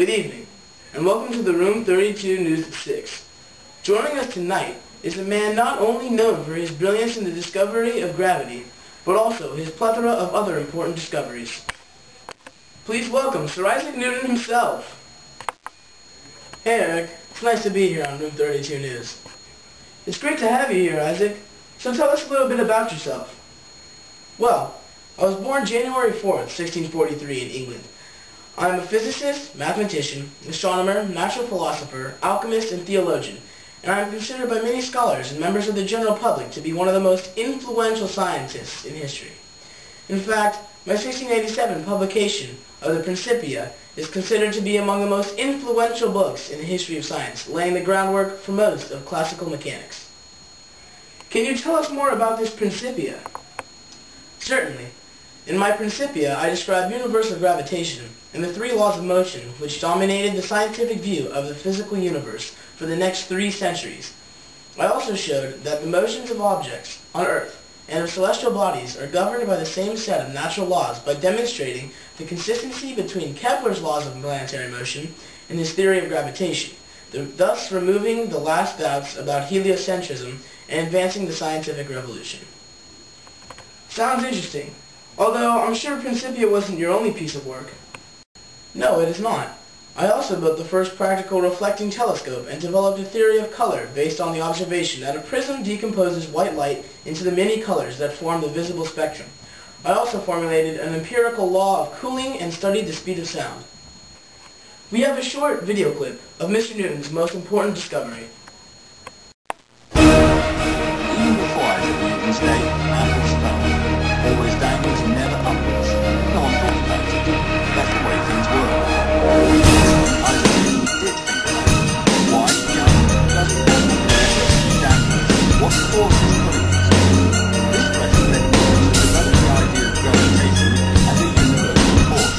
Good evening, and welcome to the Room 32 News at 6. Joining us tonight is a man not only known for his brilliance in the discovery of gravity, but also his plethora of other important discoveries. Please welcome Sir Isaac Newton himself. Hey Eric, it's nice to be here on Room 32 News. It's great to have you here, Isaac. So tell us a little bit about yourself. Well, I was born January 4th, 1643 in England. I am a physicist, mathematician, astronomer, natural philosopher, alchemist, and theologian, and I am considered by many scholars and members of the general public to be one of the most influential scientists in history. In fact, my 1687 publication of the Principia is considered to be among the most influential books in the history of science, laying the groundwork for most of classical mechanics. Can you tell us more about this Principia? Certainly. In my Principia, I describe universal gravitation and the three laws of motion which dominated the scientific view of the physical universe for the next 3 centuries. I also showed that the motions of objects on Earth and of celestial bodies are governed by the same set of natural laws by demonstrating the consistency between Kepler's laws of planetary motion and his theory of gravitation, thus removing the last doubts about heliocentrism and advancing the scientific revolution. Sounds interesting, although I'm sure Principia wasn't your only piece of work. No, it is not. I also built the first practical reflecting telescope and developed a theory of color based on the observation that a prism decomposes white light into the many colors that form the visible spectrum. I also formulated an empirical law of cooling and studied the speed of sound. We have a short video clip of Mr. Newton's most important discovery. Even before Isaac Newton's day, apples fell, always downwards and never upwards. No one thought about it. That's the way things were. Isaac Newton did think about it. Why? Does it downwards? What causes collisions? This question led Newton to develop the idea of gravitation as a universal force.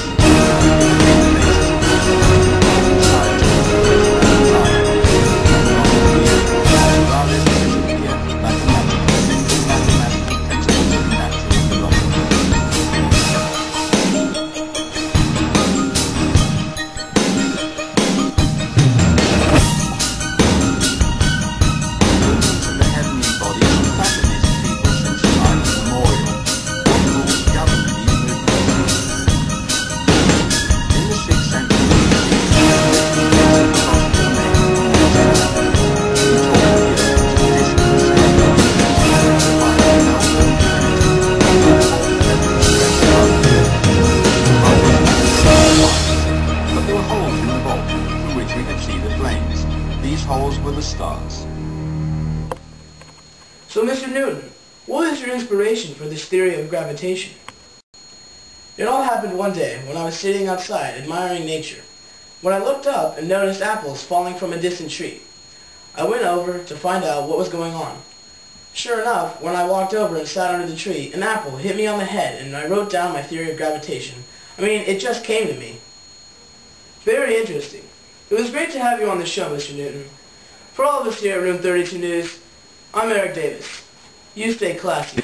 These holes were the stars. So Mr. Newton, what is your inspiration for this theory of gravitation? It all happened one day when I was sitting outside admiring nature, when I looked up and noticed apples falling from a distant tree. I went over to find out what was going on. Sure enough, when I walked over and sat under the tree, an apple hit me on the head and I wrote down my theory of gravitation. It just came to me. Very interesting. It was great to have you on the show, Mr. Newton. For all of us here at Room 32 News, I'm Eric Davis. You stay classy.